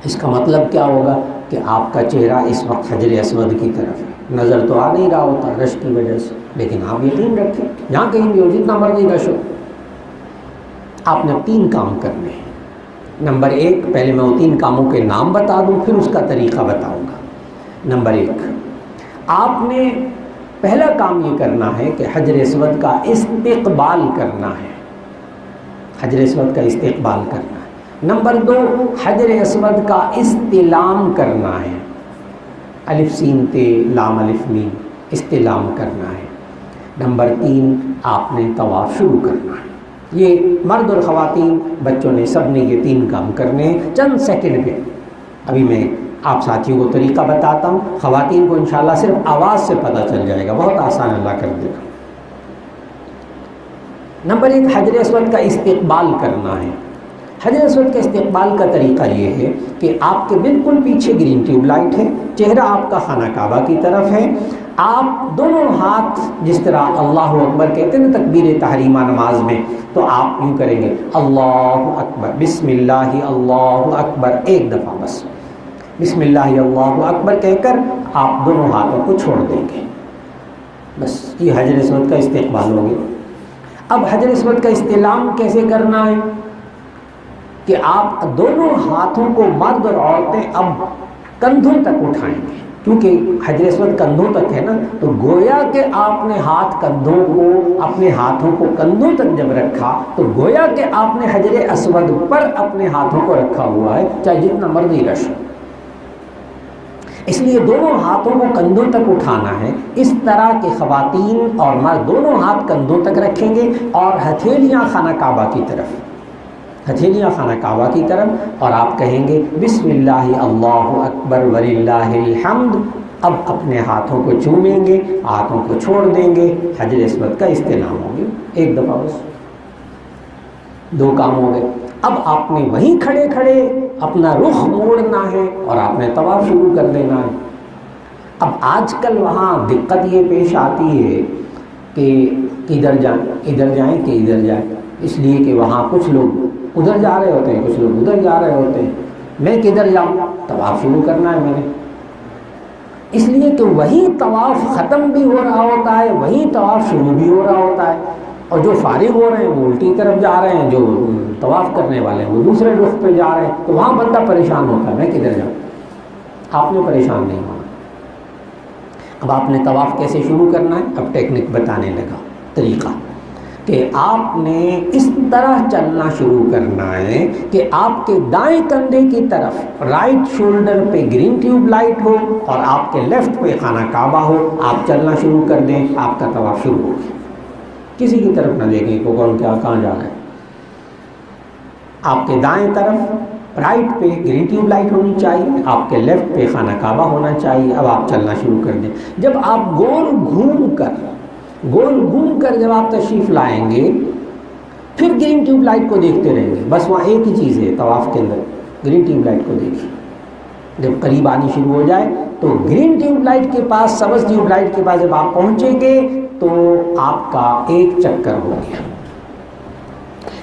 Speaker 1: اس کا مطلب کیا ہوگا کہ آپ کا چہرہ اس وقت حجر اسود کی طرف ہے، نظر تو آ نہیں رہا ہوتا رش کی وجہ سے، لیکن آپ یقین رکھیں جہاں کہیں بھی ہو، جتنا مرضی رش ہو، آپ نے 3 کام کرنے ہیں۔ نمبر 1، پہلے میں وہ 3 کاموں کے نام بتا دوں، پھر اس کا طریقہ بتاؤں گا۔ نمبر 1، آپ نے پہلا کام یہ کرنا ہے کہ حجر اسود کا استقبال کرنا ہے، حجر اسود کا استقبال کرنا ہے۔ نمبر 2، حجر اسود کا استلام کرنا ہے، الف سین تے لام الف میم، استلام کرنا ہے۔ نمبر 3، آپ نے طواف شروع کرنا ہے۔ یہ مرد اور خواتین، بچوں نے، سب نے یہ 3 کام کرنے ہیں چند سیکنڈ پہ۔ ابھی میں آپ ساتھیوں کو طریقہ بتاتا ہوں، خواتین کو انشاءاللہ صرف آواز سے پتہ چل جائے گا، بہت آسان اللہ کر دے گا۔ نمبر 1، حجر اسود کا استقبال کرنا ہے۔ حجر اسود کے استقبال کا طریقہ یہ ہے کہ آپ کے بالکل پیچھے گرین ٹیوب لائٹ ہے، چہرہ آپ کا خانہ کعبہ کی طرف ہے، آپ دونوں ہاتھ جس طرح اللہ اکبر کہتے ہیں تکبیر تحریمہ نماز میں، تو آپ یوں کریں گے اللہ اکبر، بسم اللہ اللہ اکبر، ایک دفعہ بس بسم اللہ اللہ اکبر کہہ کر آپ دونوں ہاتھوں کو چھوڑ دیں گے، بس یہ حجر اسود کا استقبال ہو گیا۔ اب حجر اسود کا استلام کیسے کرنا ہے کہ آپ دونوں ہاتھوں کو، مرد اور عورتیں اب کندھوں تک اٹھائیں گے، کیونکہ حجر اسود کندھوں تک ہے نا، تو گویا کہ آپ نے ہاتھ کندھوں کو، اپنے ہاتھوں کو کندھوں تک جب رکھا تو گویا کہ آپ نے حجر اسود پر اپنے ہاتھوں کو رکھا ہوا ہے، چاہے جتنا مرضی رش ہو۔ اس لیے دونوں ہاتھوں کو کندھوں تک اٹھانا ہے، اس طرح کہ خواتین اور مرد دونوں ہاتھ کندھوں تک رکھیں گے اور ہتھیلیاں خانہ کعبہ کی طرف، ہتھیلیاں خانہ کعبہ کی طرف، اور آپ کہیں گے بسم اللہ اللہ اکبر وللہ الحمد۔ اب اپنے ہاتھوں کو چومیں گے، ہاتھوں کو چھوڑ دیں گے، حجر اسود کا استلام ہو گیا، ایک دفعہ بس، 2 کام ہو گئے۔ اب آپ نے وہیں کھڑے کھڑے اپنا رخ موڑنا ہے اور آپ نے طواف شروع کر دینا ہے۔ اب آج کل وہاں دقت یہ پیش آتی ہے کہ ادھر جائیں کہ ادھر جائیں، اس لیے کہ وہاں کچھ لوگ ادھر جا رہے ہوتے ہیں، کچھ لوگ ادھر جا رہے ہوتے ہیں، میں کدھر جاؤں؟ طواف شروع کرنا ہے میں نے، اس لیے کہ وہیں طواف ختم بھی ہو رہا ہوتا ہے، وہیں طواف شروع بھی ہو رہا ہوتا ہے، اور جو فارغ ہو رہے ہیں وہ الٹی طرف جا رہے ہیں، جو طواف کرنے والے ہیں وہ دوسرے رخ پہ جا رہے ہیں، تو وہاں بندہ پریشان ہوتا ہے میں کدھر جاؤں۔ آپ نے پریشان نہیں ہونا۔ اب آپ نے طواف کیسے شروع کرنا ہے، اب ٹیکنک بتانے لگا، طریقہ، کہ آپ نے اس طرح چلنا شروع کرنا ہے کہ آپ کے دائیں کندھے کی طرف رائٹ شولڈر پہ گرین ٹیوب لائٹ ہو اور آپ کے لیفٹ پہ خانہ کعبہ ہو، آپ چلنا شروع کر دیں، آپ کا طواف شروع ہو گیا۔ کسی کی طرف نہ دیکھیں کہ کون کیا کہاں جا رہا ہے، آپ کے دائیں طرف رائٹ پہ گرین ٹیوب لائٹ ہونی چاہیے، آپ کے لیفٹ پہ خانہ کعبہ ہونا چاہیے۔ اب آپ چلنا شروع کر دیں، جب آپ گول گھوم کر جب آپ تشریف لائیں گے، پھر گرین ٹیوب لائٹ کو دیکھتے رہیں گے، بس وہاں ایک ہی چیز ہے طواف کے اندر، گرین ٹیوب لائٹ کو دیکھیں۔ جب قریب آنی شروع ہو جائے تو گرین ٹیوب لائٹ کے پاس، سبز ٹیوب لائٹ کے پاس جب آپ پہنچیں گے تو آپ کا ایک چکر ہو گیا۔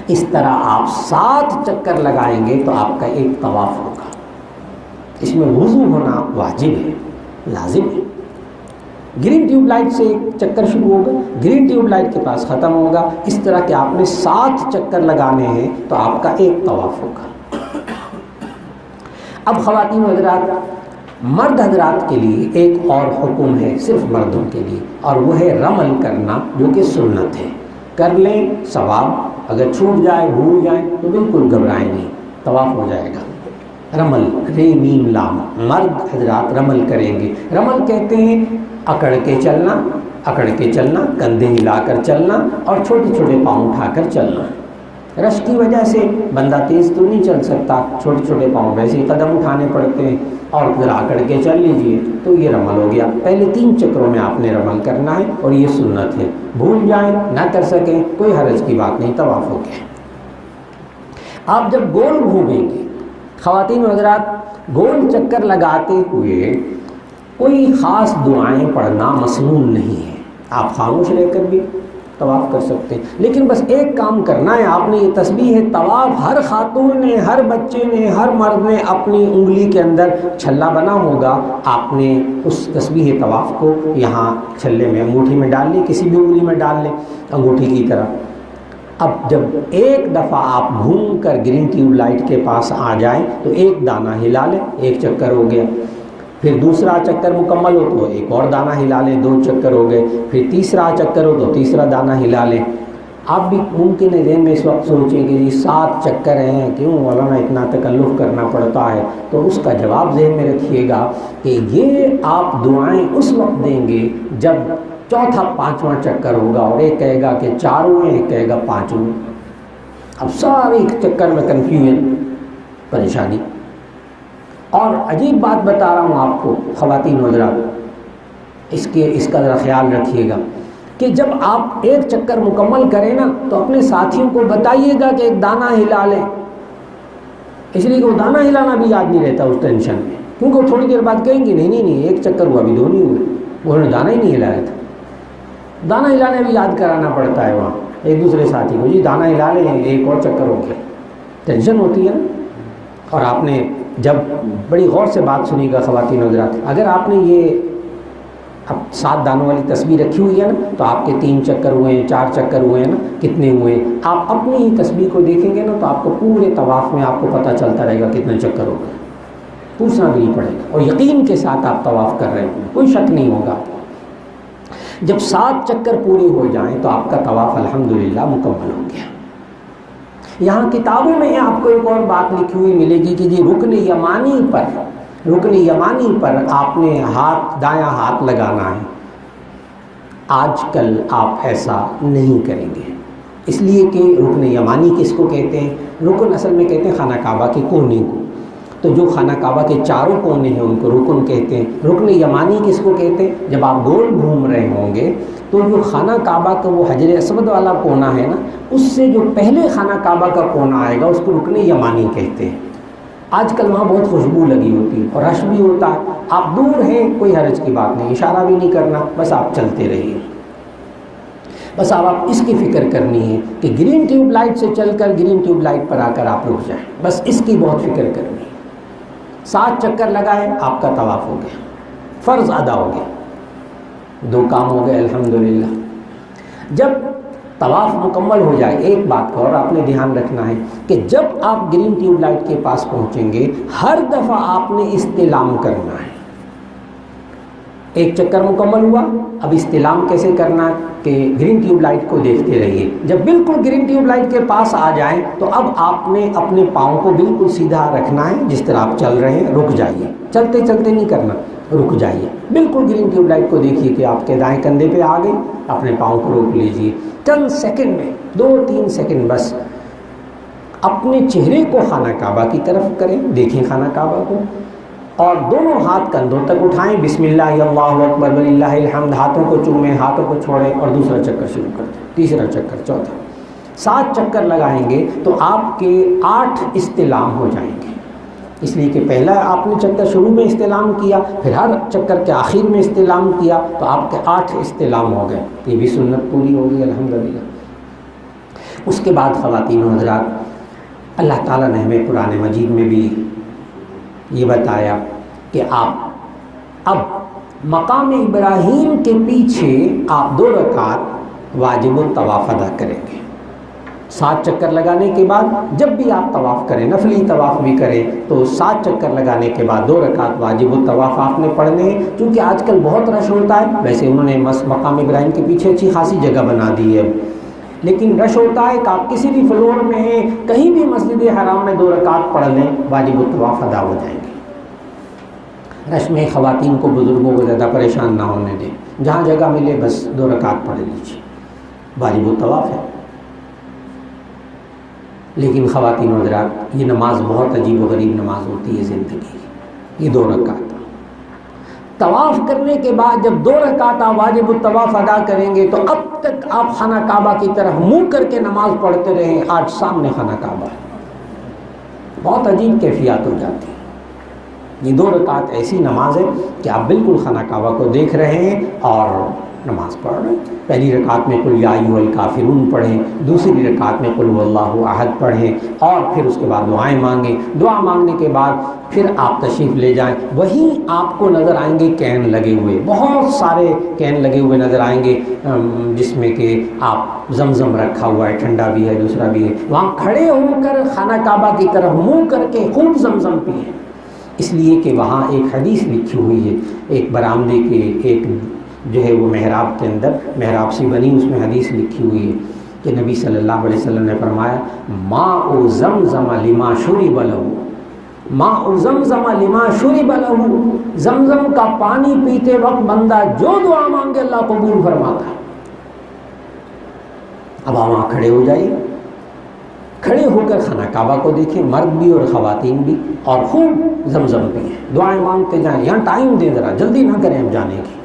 Speaker 1: اس طرح آپ 7 چکر لگائیں گے تو آپ کا ایک طواف ہوگا۔ اس میں وضو ہونا واجب ہے، لازم ہے۔ گرین ٹیوب لائٹ سے ایک چکر شروع ہوگا، گرین ٹیوب لائٹ کے پاس ختم ہوگا، اس طرح کہ آپ نے 7 چکر لگانے ہیں تو آپ کا ایک طواف ہوگا۔ اب خواتین حضرات، مرد حضرات کے لیے ایک اور حکم ہے صرف مردوں کے لیے، اور وہ ہے رمل کرنا، جو کہ سنت ہے۔ کر لیں ثواب، اگر چھوٹ جائے بھول جائیں تو بالکل گھبرائیں نہیں، طواف ہو جائے گا۔ رمل، رے میم لام، مرد حضرات رمل کریں گے۔ رمل کہتے ہیں اکڑ کے چلنا، کندھے ہلا کر چلنا اور چھوٹے چھوٹے پاؤں اٹھا کر چلنا۔ رش کی وجہ سے بندہ تیز تو نہیں چل سکتا، چھوٹے چھوٹے پاؤں ویسے ہی قدم اٹھانے پڑتے ہیں، اور ذرا اکڑ کے چل لیجئے تو یہ رمل ہو گیا۔ پہلے 3 چکروں میں آپ نے رمل کرنا ہے اور یہ سنت ہے، بھول جائیں نہ کر سکیں کوئی حرج کی بات نہیں، طواف ہو گیا۔ آپ جب گول گھومیں گے، خواتین و حضرات گول چکر لگاتے ہوئے کوئی خاص دعائیں پڑھنا مسنون نہیں ہے، آپ خاموش رہ کر بھی طواف کر سکتے ہیں، لیکن بس ایک کام کرنا ہے آپ نے، یہ تسبیح طواف ہر خاتون نے، ہر بچے نے، ہر مرد نے اپنی انگلی کے اندر چھلا بنا ہوگا، آپ نے اس تسبیح طواف کو یہاں چھلے میں انگوٹھی میں ڈال لی، کسی بھی انگلی میں ڈال لیں انگوٹھی کی طرح۔ اب جب ایک دفعہ آپ گھوم کر گرین ٹیوب لائٹ کے پاس آ جائیں تو ایک دانہ ہلا لیں، ایک چکر ہو گیا، پھر دوسرا چکر مکمل ہو تو ایک اور دانہ ہلا لیں، 2 چکر ہو گئے، پھر تیسرا چکر ہو تو تیسرا دانہ ہلا لیں۔ آپ بھی ممکن ہے ذہن میں اس وقت سوچیں کہ جی 7 چکر ہیں، کیوں مولانا اتنا تکلف کرنا پڑتا ہے؟ تو اس کا جواب ذہن میں رکھیے گا کہ یہ آپ دعائیں اس وقت دیں گے جب چوتھا 5واں چکر ہوگا، اور ایک کہے گا کہ 4 ہوئے، ایک کہے گا 5 ہوئے۔ اب سارے چکر میں کنفیوژن، پریشانی۔ اور عجیب بات بتا رہا ہوں آپ کو خواتین حضرات، اس کا ذرا خیال رکھیے گا کہ جب آپ ایک چکر مکمل کریں نا تو اپنے ساتھیوں کو بتائیے گا کہ ایک دانہ ہلا لیں، اس لیے کہ وہ دانہ ہلانا بھی یاد نہیں رہتا اس ٹینشن میں، کیونکہ وہ تھوڑی دیر بعد کہیں گے نہیں ایک چکر ہوا، ابھی 2 نہیں ہوئے، انہوں نے دانہ ہی نہیں ہلایا تھا۔ دانہ ہلانے بھی یاد کرانا پڑتا ہے وہاں ایک دوسرے ساتھی کو، جی دانہ ہلا لیں، ایک اور چکر ہو گیا، ٹینشن ہوتی ہے نا۔ اور آپ نے جب بڑی غور سے بات سنی گا خواتین حضرات، اگر آپ نے یہ اب 7 دانوں والی تسبیح رکھی ہوئی ہے نا تو آپ کے 3 چکر ہوئے ہیں، 4 چکر ہوئے ہیں نا، کتنے ہوئے ہیں؟ آپ اپنی ہی تسبیح کو دیکھیں گے نا تو آپ کو پورے طواف میں آپ کو پتہ چلتا رہے گا کتنے چکر ہو گئے، پوچھنا بھی نہیں پڑے گا، اور یقین کے ساتھ آپ طواف کر رہے ہیں، کوئی شک نہیں ہوگا۔ جب 7 چکر پورے ہو جائیں تو آپ کا طواف الحمدللہ مکمل ہو گیا۔ یہاں کتابوں میں آپ کو ایک اور بات لکھی ہوئی ملے گی کہ جی رکن یمانی پر آپ نے دایاں ہاتھ لگانا ہے۔ آج کل آپ ایسا نہیں کریں گے، اس لیے کہ رکن یمانی کس کو کہتے ہیں؟ رکن اصل میں کہتے ہیں خانہ کعبہ کے کونے کو، تو جو خانہ کعبہ کے چاروں کونے ہیں ان کو رکن کہتے ہیں۔ رکن یمانی کس کو کہتے ہیں؟ جب آپ گول گھوم رہے ہوں گے تو جو خانہ کعبہ کا وہ حجر اسود والا کونا ہے نا، اس سے جو پہلے خانہ کعبہ کا کونا آئے گا اس کو رکن یمانی کہتے ہیں۔ آج کل وہاں بہت خوشبو لگی ہوتی ہے اور رش بھی ہوتا ہے، آپ دور ہیں کوئی حرج کی بات نہیں، اشارہ بھی نہیں کرنا، بس آپ چلتے رہیے۔ بس آپ اس کی فکر کرنی ہے کہ گرین ٹیوب لائٹ سے چل کر گرین ٹیوب لائٹ پر آ کر آپ رک جائیں، بس اس کی بہت فکر کرنی ہے۔ 7 چکر لگائے، آپ کا طواف ہو گیا، فرض ادا ہو گیا، 2 کام ہو گئے الحمدللہ۔ جب طواف مکمل ہو جائے، ایک بات کا اور آپ نے دھیان رکھنا ہے کہ جب آپ گرین ٹیوب لائٹ کے پاس پہنچیں گے ہر دفعہ آپ نے استلام کرنا ہے۔ ایک چکر مکمل ہوا، اب استلام کیسے کرنا ہے کہ گرین ٹیوب لائٹ کو دیکھتے رہیے، جب بالکل گرین ٹیوب لائٹ کے پاس آ جائیں تو اب آپ نے اپنے پاؤں کو بالکل سیدھا رکھنا ہے، جس طرح آپ چل رہے ہیں رک جائیے، چلتے چلتے نہیں کرنا، رک جائیے، بالکل گرین ٹیوب لائٹ کو دیکھیے کہ آپ کے دائیں کندھے پہ آ گئی، اپنے پاؤں کو روک لیجیے، چند سیکنڈ میں 2-3 سیکنڈ بس اپنے چہرے کو خانہ کعبہ کی طرف کریں، دیکھیں خانہ کعبہ کو، اور دونوں ہاتھ کندھوں تک اٹھائیں، بسم اللہ اللہ اکبر وللہ الحمد، ہاتھوں کو چومیں، ہاتھوں کو چھوڑیں اور دوسرا چکر شروع کر دیں، تیسرا چکر، چوتھا۔ 7 چکر لگائیں گے تو آپ کے 8 استلام ہو جائیں گے، اس لیے کہ پہلا آپ نے چکر شروع میں استلام کیا، پھر ہر چکر کے آخر میں استلام کیا، تو آپ کے 8 استلام ہو گئے، یہ بھی سنت پوری ہو گئی الحمدللہ۔ اس کے بعد خواتین و حضرات، اللہ تعالیٰ نے ہمیں قرآن مجید میں بھی یہ بتایا کہ آپ اب مقام ابراہیم کے پیچھے آپ 2 رکعت واجب الطواف ادا کریں گے۔ 7 چکر لگانے کے بعد جب بھی آپ طواف کریں، نفلی طواف بھی کریں، تو 7 چکر لگانے کے بعد 2 رکعت واجب الطواف آپ نے پڑھنے ہیں۔ چونکہ آج کل بہت رش ہوتا ہے، ویسے انہوں نے مقام ابراہیم کے پیچھے اچھی خاصی جگہ بنا دی ہے، لیکن رش ہوتا ہے کہ آپ کسی بھی فلور میں ہیں، کہیں بھی مسجد حرام میں 2 رکعت پڑھ لیں، واجب الطواف ادا ہو جائیں گے۔ رش میں خواتین کو، بزرگوں کو زیادہ پریشان نہ ہونے دیں، جہاں جگہ ملے بس 2 رکعت پڑھ لیجیے، واجب الطواف ہے۔ لیکن خواتین و حضرات، یہ نماز بہت عجیب و غریب نماز ہوتی ہے زندگی کی، یہ 2 رکعت طواف کرنے کے بعد جب 2 رکعت واجب الطواف ادا کریں گے تو اب تک آپ خانہ کعبہ کی طرف منہ کر کے نماز پڑھتے رہیں، آج سامنے خانہ کعبہ ہے، بہت عجیب کیفیات ہو جاتی ہے۔ یہ 2 رکعت ایسی نماز ہے کہ آپ بالکل خانہ کعبہ کو دیکھ رہے ہیں اور نماز پڑھ رہے ہیں۔ پہلی رکعت میں قل یا ایھا الکافرون پڑھیں، دوسری رکعت میں قل ھو اللہ احد پڑھیں، اور پھر اس کے بعد دعائیں مانگیں۔ دعا مانگنے کے بعد پھر آپ تشریف لے جائیں، وہیں آپ کو نظر آئیں گے کین لگے ہوئے، بہت سارے کین لگے ہوئے نظر آئیں گے، جس میں کہ آپ زمزم رکھا ہوا ہے، ٹھنڈا بھی ہے دوسرا بھی ہے۔ وہاں کھڑے ہو کر خانہ کعبہ کی طرف منہ کر کے خوب زمزم پئیں، اس لیے کہ وہاں ایک حدیث لکھی ہوئی ہے، ایک برآمدے کے ایک جو ہے وہ محراب کے اندر محراب سی بنی، اس میں حدیث لکھی ہوئی ہے کہ نبی صلی اللہ علیہ وسلم نے فرمایا ماء زمزم لما شرب لہ، ماء زمزم لما شرب لہ، زمزم کا پانی پیتے وقت بندہ جو دعا مانگے اللہ قبول فرماتا ہے۔ اب آپ وہاں کھڑے ہو جائیے، کھڑے ہو کر خانہ کعبہ کو دیکھیں، مرد بھی اور خواتین بھی، اور خوب زمزم پئیں، دعائیں مانگتے جائیں۔ یہاں ٹائم دیں، ذرا جلدی نہ کریں اب جانے کی،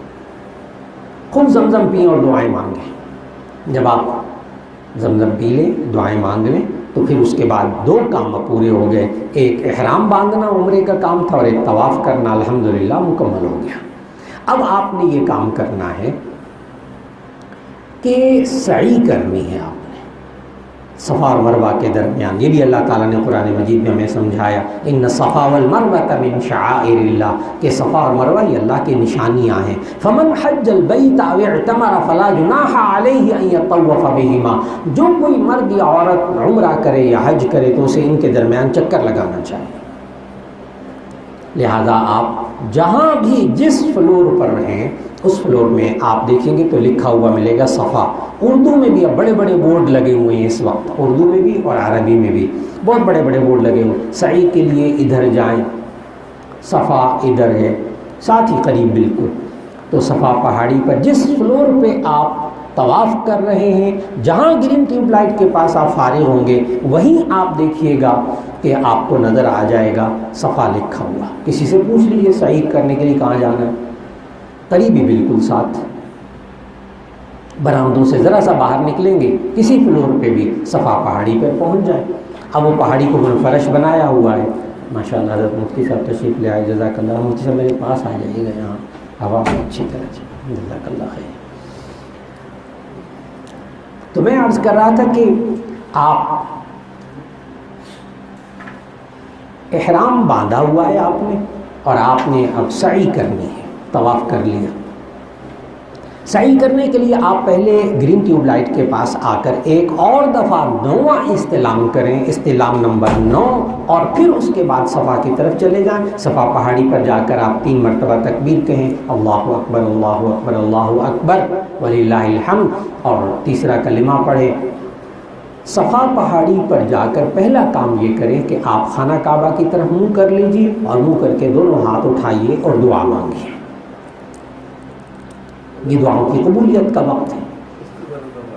Speaker 1: خوب زمزم پئیں اور دعائیں مانگیں۔ جب آپ زمزم پی لیں، دعائیں مانگ لیں، تو پھر اس کے بعد 2 کام پورے ہو گئے، ایک احرام باندھنا عمرے کا کام تھا اور ایک طواف کرنا الحمدللہ مکمل ہو گیا۔ اب آپ نے یہ کام کرنا ہے کہ سعی کرنی ہے آپ نے صفا اور مروہ کے درمیان۔ یہ بھی اللہ تعالیٰ نے قرآن مجید میں ہمیں سمجھایا، ان الصفا والمروۃ من شعائر اللہ، کہ صفا اور مروہ یہ اللہ کی نشانیاں ہیں۔ فمن حج البیت او اعتمر فلا جناح علیہ ان یطوف بہما، جو کوئی مرد یا عورت عمرہ کرے یا حج کرے تو اسے ان کے درمیان چکر لگانا چاہیے۔ لہذا آپ جہاں بھی جس فلور پر رہیں اس فلور میں آپ دیکھیں گے تو لکھا ہوا ملے گا صفا۔ اردو میں بھی اب بڑے بڑے بورڈ لگے ہوئے ہیں اس وقت، اردو میں بھی اور عربی میں بھی بہت بڑے بڑے بورڈ لگے ہوئے، سعی کے لیے ادھر جائیں، صفا ادھر ہے ساتھ ہی قریب بالکل۔ تو صفا پہاڑی پر جس فلور پہ آپ طواف کر رہے ہیں، جہاں گرین ٹیوب لائٹ کے پاس آپ فارغ ہوں گے وہیں آپ دیکھیے گا کہ آپ کو نظر آ جائے گا صفا لکھا ہوا۔ کسی سے پوچھ لیجیے سعی کرنے کے لیے کہاں جانا ہے، قریبی بالکل ساتھ، برآمدوں سے ذرا سا باہر نکلیں گے کسی فلور پہ بھی صفا پہاڑی پہ پہنچ جائیں۔ اب وہ پہاڑی کو فرش بنایا ہوا ہے، ماشاءاللہ حضرت مفتی صاحب تشریف لے آئے، جزاک اللہ۔ مفتی صاحب میرے پاس آ جائیے گا، یہاں ہوا میں اچھی طرح سے، جزاک اللہ خیر۔ تو میں عرض کر رہا تھا کہ آپ احرام باندھا ہوا ہے آپ نے، اور آپ نے اب سعی کرنی ہے، طواف کر لیا۔ سعی کرنے کے لیے آپ پہلے گرین ٹیوب لائٹ کے پاس آ کر ایک اور دفعہ 9واں استلام کریں، استلام نمبر 9، اور پھر اس کے بعد صفا کی طرف چلے جائیں۔ صفا پہاڑی پر جا کر آپ 3 مرتبہ تکبیر کہیں، اللہ اکبر اللہ اکبر اللہ اکبر وللہ الحمد، اور تیسرا کلمہ پڑھیں۔ صفا پہاڑی پر جا کر پہلا کام یہ کریں کہ آپ خانہ کعبہ کی طرف منہ کر لیجئے، اور منہ کر کے دونوں ہاتھ اٹھائیے اور دعا مانگیے۔ یہ دعاؤں کی قبولیت کا وقت ہے۔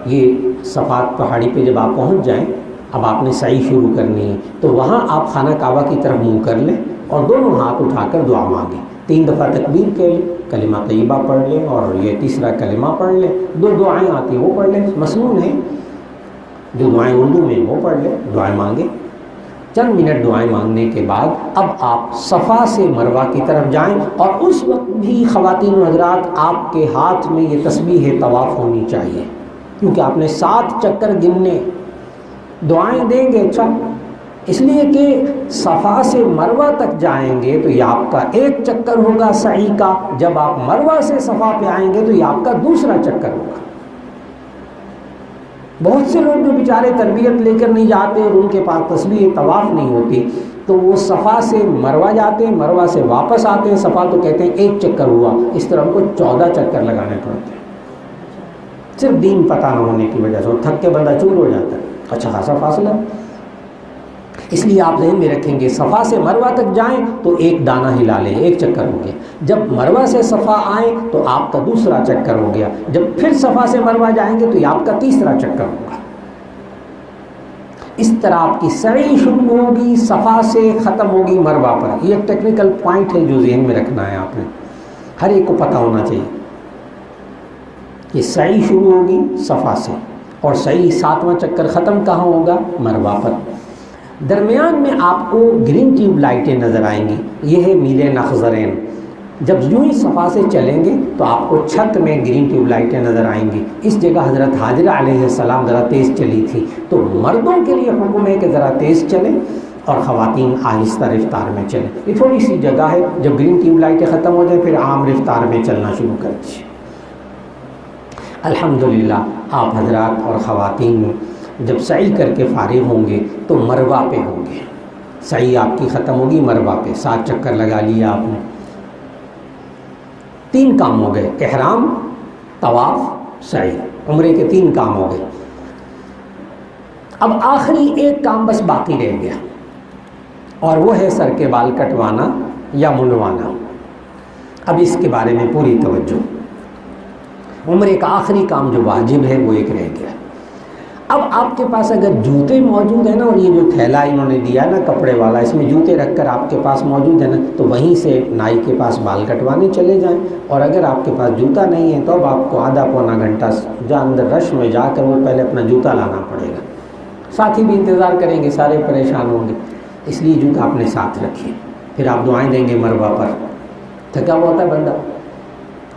Speaker 1: یہ صفا پہاڑی پہ جب آپ پہنچ جائیں، اب آپ نے سعی شروع کرنی ہے، تو وہاں آپ خانہ کعبہ کی طرف منہ کر لیں اور دونوں ہاتھ اٹھا کر دعا مانگیں۔ 3 دفعہ تکبیر کے لیں، کلمہ طیبہ پڑھ لیں، اور یہ تیسرا کلمہ پڑھ لیں۔ 2 دعائیں آتی ہیں وہ پڑھ لیں، مسنون ہیں جو دعائیں اردو میں وہ پڑھ لیں، دعائیں مانگیں۔ چند منٹ دعائیں مانگنے کے بعد اب آپ صفا سے مروہ کی طرف جائیں، اور اس وقت بھی خواتین و حضرات آپ کے ہاتھ میں یہ تسبیح طواف ہونی چاہیے، کیونکہ آپ نے 7 چکر گننے، دعائیں دیں گے اچھا، اس لیے کہ صفا سے مروہ تک جائیں گے تو یہ آپ کا 1 چکر ہوگا سعی کا، جب آپ مروہ سے صفا پہ آئیں گے تو یہ آپ کا دوسرا چکر ہوگا۔ بہت سے لوگ جو بیچارے تربیت لے کر نہیں جاتے اور ان کے پاس تسبیح طواف نہیں ہوتی، تو وہ صفا سے مروہ جاتے ہیں، مروہ سے واپس آتے ہیں، صفا تو کہتے ہیں 1 چکر ہوا، اس طرح ان کو 14 چکر لگانے پڑتے ہیں، صرف دین پتہ نہ ہونے کی وجہ سے، اور تھک کے بندہ چور ہو جاتا ہے، اچھا خاصا فاصلہ۔ اس لیے آپ ذہن میں رکھیں گے صفا سے مروہ تک جائیں تو 1 دانہ ہلا لیں، 1 چکر ہو گیا۔ جب مروہ سے صفا آئیں تو آپ کا دوسرا چکر ہو گیا، جب پھر صفا سے مروہ جائیں گے تو یہ آپ کا تیسرا چکر ہوگا۔ اس طرح آپ کی سعی شروع ہوگی، صفا سے ختم ہوگی مروہ پر۔ یہ ایک ٹیکنیکل پوائنٹ ہے جو ذہن میں رکھنا ہے آپ نے، ہر ایک کو پتہ ہونا چاہیے۔ یہ سعی شروع ہوگی صفا سے، اور سعی 7واں چکر ختم کہاں ہوگا؟ مروہ پر۔ درمیان میں آپ کو گرین ٹیوب لائٹیں نظر آئیں گی، یہ ہے میل نخزرین۔ جب یوں ہی صفا سے چلیں گے تو آپ کو چھت میں گرین ٹیوب لائٹیں نظر آئیں گی۔ اس جگہ حضرت حاجرہ علیہ السلام ذرا تیز چلی تھی، تو مردوں کے لیے حکم ہے کہ ذرا تیز چلیں اور خواتین آہستہ رفتار میں چلیں۔ یہ تھوڑی سی جگہ ہے، جب گرین ٹیوب لائٹیں ختم ہو جائیں پھر عام رفتار میں چلنا شروع کر دیجیے۔ الحمدللہ آپ حضرات اور خواتین جب سعی کر کے فارغ ہوں گے تو مروہ پہ ہوں گے، سعی آپ کی ختم ہوگی مروہ پہ، 7 چکر لگا لیا آپ نے۔ 3 کام ہو گئے، احرام، طواف، سعی، عمرے کے 3 کام ہو گئے۔ اب آخری ایک کام بس باقی رہ گیا، اور وہ ہے سر کے بال کٹوانا یا منڈوانا۔ اب اس کے بارے میں پوری توجہ، عمرے کا آخری کام جو واجب ہے وہ ایک رہ گیا۔ اب آپ کے پاس اگر جوتے موجود ہیں نا، اور یہ جو تھیلا انہوں نے دیا نا کپڑے والا، اس میں جوتے رکھ کر آپ کے پاس موجود ہے نا، تو وہیں سے نائی کے پاس بال کٹوانے چلے جائیں۔ اور اگر آپ کے پاس جوتا نہیں ہے تو اب آپ کو آدھا پونا گھنٹہ جا اندر رش میں جا کر وہ پہلے اپنا جوتا لانا پڑے گا۔ ساتھی بھی انتظار کریں گے، سارے پریشان ہوں گے، اس لیے جوتا اپنے ساتھ رکھیے۔ پھر آپ دعائیں دیں گے مروہ پر، تھکا ہوا ہوتا ہے بندہ۔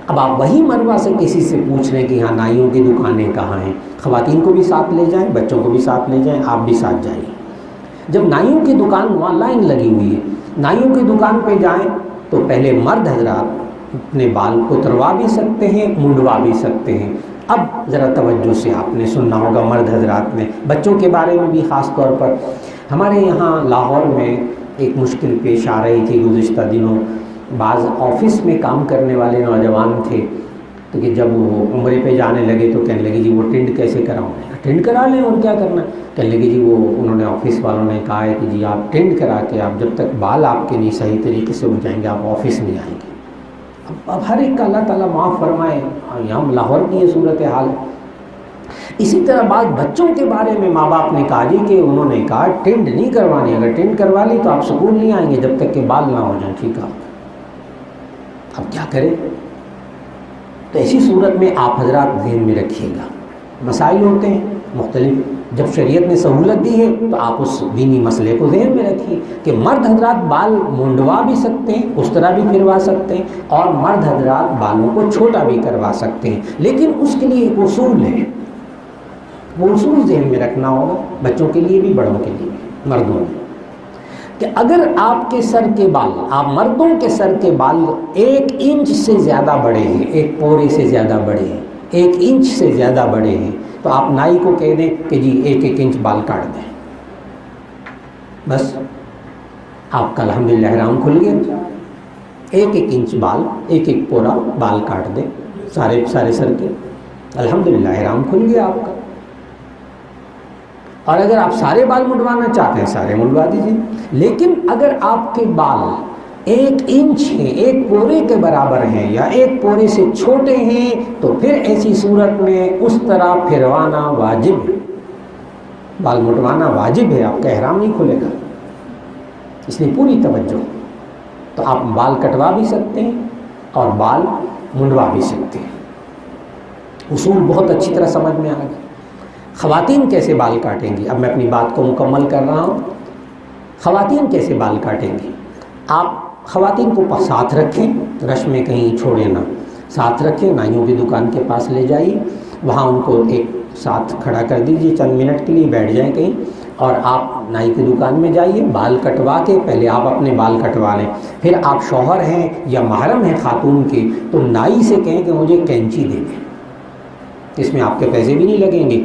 Speaker 1: اب آپ وہی مروہ سے کسی سے پوچھ لیں کہ ہاں نائیوں کی دکانیں کہاں ہیں، خواتین کو بھی ساتھ لے جائیں، بچوں کو بھی ساتھ لے جائیں، آپ بھی ساتھ جائیے۔ جب نائیوں کی دکان وہاں لائن لگی ہوئی ہے، نائیوں کی دکان پہ جائیں تو پہلے مرد حضرات اپنے بال اتروا بھی سکتے ہیں، منڈوا بھی سکتے ہیں۔ اب ذرا توجہ سے آپ نے سننا ہوگا مرد حضرات نے، بچوں کے بارے میں بھی خاص طور پر۔ ہمارے یہاں لاہور میں ایک مشکل پیش آ رہی تھی گزشتہ دنوں، بعض آفس میں کام کرنے والے نوجوان تھے، تو کہ جب وہ عمرے پہ جانے لگے تو کہنے لگے جی وہ ٹینڈ کیسے کراؤں؟ ٹینڈ کرا لیں اور کیا کرنا ہے۔ کہنے لگے جی وہ انہوں نے آفس والوں نے کہا ہے کہ جی آپ ٹینڈ کرا کے آپ جب تک بال آپ کے نہیں صحیح طریقے سے ہو جائیں گے آپ آفس نہیں آئیں گے۔ اب ہر ایک کا اللہ تعالیٰ معاف فرمائے، یہاں لاہور کی یہ صورت حال ہے۔ اسی طرح بعض بچوں کے بارے میں ماں باپ نے کہا جی کہ انہوں نے کہا ٹینڈ نہیں کروانی، اگر ٹینڈ کروا لی تو آپ سکول نہیں آئیں گے جب تک کہ بال نہ ہو جائیں۔ ٹھیک ہے، اب کیا کریں؟ تو ایسی صورت میں آپ حضرات ذہن میں رکھیے گا، مسائل ہوتے ہیں مختلف، جب شریعت نے سہولت دی ہے تو آپ اس دینی مسئلے کو ذہن میں رکھیے کہ مرد حضرات بال منڈوا بھی سکتے ہیں، اس طرح بھی پھروا سکتے ہیں، اور مرد حضرات بالوں کو چھوٹا بھی کروا سکتے ہیں، لیکن اس کے لیے ایک اصول ہے، وہ اصول ذہن میں رکھنا ہوگا، بچوں کے لیے بھی بڑوں کے لیے بھی، مردوں میں، کہ اگر آپ کے سر کے بال، آپ مردوں کے سر کے بال 1 انچ سے زیادہ بڑے ہیں، 1 پورے سے زیادہ بڑے ہیں، 1 انچ سے زیادہ بڑے ہیں، تو آپ نائی کو کہہ دیں کہ جی 1 انچ بال کاٹ دیں، بس آپ کا الحمدللہ احرام کھل گیا۔ 1 انچ بال، 1 پورا بال کاٹ دیں سارے سر کے، الحمدللہ احرام کھل گیا آپ کا۔ اور اگر آپ سارے بال منڈوانا چاہتے ہیں سارے منڈوا دیجیے، لیکن اگر آپ کے بال 1 انچ ہیں، 1 پورے کے برابر ہیں یا 1 پورے سے چھوٹے ہیں، تو پھر ایسی صورت میں اس طرح پھروانا واجب ہے، بال منڈوانا واجب ہے، آپ کا احرام نہیں کھلے گا، اس لیے پوری توجہ۔ تو آپ بال کٹوا بھی سکتے ہیں اور بال منڈوا بھی سکتے ہیں، اصول بہت اچھی طرح سمجھ میں آ گیا۔ خواتین کیسے بال کاٹیں گی؟ اب میں اپنی بات کو مکمل کر رہا ہوں۔ خواتین کیسے بال کاٹیں گی؟ آپ خواتین کو ساتھ رکھیں، رش میں کہیں چھوڑیں نہ، ساتھ رکھیں، نائیوں کی دکان کے پاس لے جائیے، وہاں ان کو ایک ساتھ کھڑا کر دیجیے، چند منٹ کے لیے بیٹھ جائیں کہیں، اور آپ نائی کی دکان میں جائیے، بال کٹوا کے پہلے آپ اپنے بال کٹوا لیں، پھر آپ شوہر ہیں یا محرم ہیں خاتون کے تو نائی سے کہیں کہ مجھے کینچی دے دیں، اس میں آپ کے پیسے بھی نہیں لگیں گے،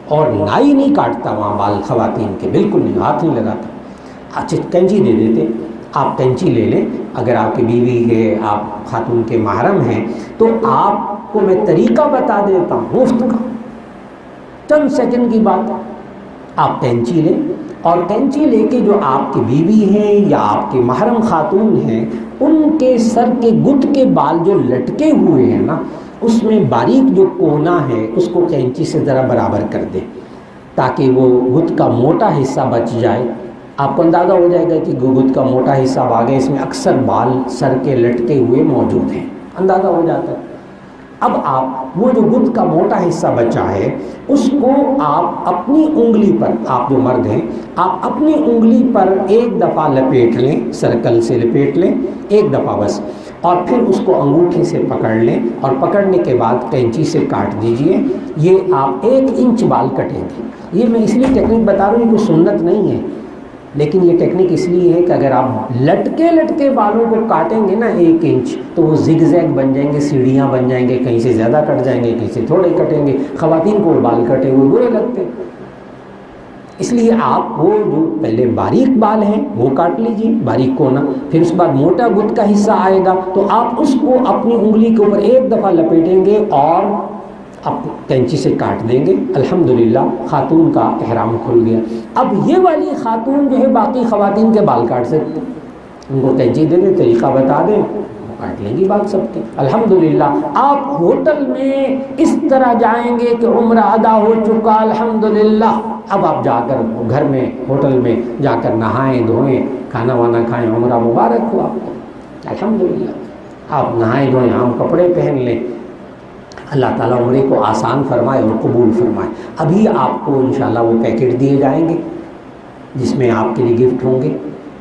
Speaker 1: اور نائی نہیں کاٹتا وہاں بال خواتین کے، بالکل نہیں، ہاتھ نہیں لگاتا، اچھا کینچی دے دیتے، آپ کینچی لے لیں۔ اگر آپ کی بیوی ہے، آپ خاتون کے محرم ہیں، تو آپ کو میں طریقہ بتا دیتا ہوں مفت کا، چند سیکنڈ کی بات، آپ کینچی لیں، اور کینچی لے کے جو آپ کی بیوی ہیں یا آپ کے محرم خاتون ہیں ان کے سر کے گٹ کے بال جو لٹکے ہوئے ہیں نا، اس میں باریک جو کونا ہے اس کو کینچی سے ذرا برابر کر دیں تاکہ وہ گٹ کا موٹا حصہ بچ جائے۔ آپ کو اندازہ ہو جائے گا کہ گٹ کا موٹا حصہ آگے، اس میں اکثر بال سر کے لٹکے ہوئے موجود ہیں، اندازہ ہو جاتا ہے۔ اب آپ وہ جو گد کا موٹا حصہ بچا ہے اس کو آپ اپنی انگلی پر، آپ جو مرد ہیں آپ اپنی انگلی پر ایک دفعہ لپیٹ لیں، سرکل سے لپیٹ لیں ایک دفعہ بس، اور پھر اس کو انگوٹھے سے پکڑ لیں اور پکڑنے کے بعد کینچی سے کاٹ دیجئے۔ یہ آپ 1 انچ بال کٹیں گے۔ یہ میں اس لیے ٹیکنیک بتا رہا ہوں، یہ کوئی سنت نہیں ہے، لیکن یہ ٹیکنیک اس لیے ہے کہ اگر آپ لٹکے بالوں کو کاٹیں گے نا 1 انچ تو وہ زگ زیگ بن جائیں گے، سیڑھیاں بن جائیں گے، کہیں سے زیادہ کٹ جائیں گے، کہیں سے تھوڑے کٹیں گے، خواتین کو بال کٹے ہوئے برے لگتے۔ اس لیے آپ وہ جو پہلے باریک بال ہیں وہ کاٹ لیجئے، باریک کونا، پھر اس کے بعد موٹا گد کا حصہ آئے گا تو آپ اس کو اپنی انگلی کے اوپر ایک دفعہ لپیٹیں گے اور اب کینچی سے کاٹ دیں گے۔ الحمدللہ خاتون کا احرام کھل گیا۔ اب یہ والی خاتون جو ہے باقی خواتین کے بال کاٹ سکتے، ان کو کینچی دے دیں، طریقہ بتا دیں، وہ کاٹ لیں گی بال سب کے۔ الحمدللہ آپ ہوٹل میں اس طرح جائیں گے کہ عمرہ ادا ہو چکا الحمدللہ۔ اب آپ جا کر گھر میں ہوٹل میں جا کر نہائیں دھوئیں، کھانا وانا کھائیں، عمرہ مبارک ہو آپ کو الحمدللہ۔ آپ نہائیں دھوئیں، عام کپڑے پہن لیں، اللہ تعالیٰ عمرے کو آسان فرمائے اور قبول فرمائے۔ ابھی آپ کو انشاءاللہ وہ پیکٹ دیے جائیں گے جس میں آپ کے لیے گفٹ ہوں گے،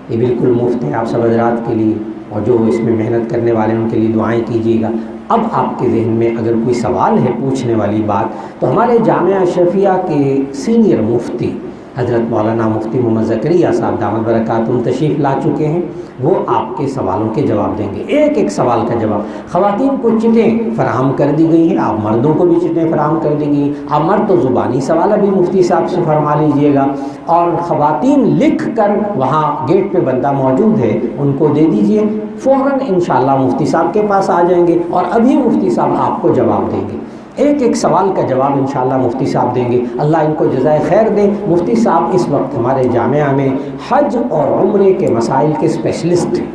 Speaker 1: یہ بالکل مفت ہے آپ سب حضرات کے لیے، اور جو اس میں محنت کرنے والے ہیں ان کے لیے دعائیں کیجیے گا۔ اب آپ کے ذہن میں اگر کوئی سوال ہے پوچھنے والی بات تو ہمارے جامعہ اشرفیہ کے سینئر مفتی حضرت مولانا مفتی محمد زکریا صاحب دامت برکاتہم تشریف لا چکے ہیں، وہ آپ کے سوالوں کے جواب دیں گے، ایک ایک سوال کا جواب۔ خواتین کو چٹیں فراہم کر دی گئی ہیں، آپ مردوں کو بھی چٹیں فراہم کر دی گئی ہیں۔ آپ مرد تو زبانی سوال ابھی مفتی صاحب سے فرما لیجئے گا، اور خواتین لکھ کر وہاں گیٹ پہ بندہ موجود ہے ان کو دے دیجئے، فوراً انشاءاللہ مفتی صاحب کے پاس آ جائیں گے اور ابھی مفتی صاحب آپ کو جواب دیں گے، ایک ایک سوال کا جواب انشاءاللہ مفتی صاحب دیں گے۔ اللہ ان کو جزائے خیر دے۔ مفتی صاحب اس وقت ہمارے جامعہ میں حج اور عمرے کے مسائل کے اسپیشلسٹ ہیں،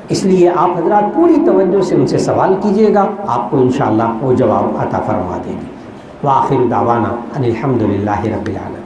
Speaker 1: اس لیے آپ حضرات پوری توجہ سے ان سے سوال کیجئے گا، آپ کو انشاءاللہ وہ جواب عطا فرما دیں گے۔ وآخر دعوانا ان الحمدللہ رب العالمین۔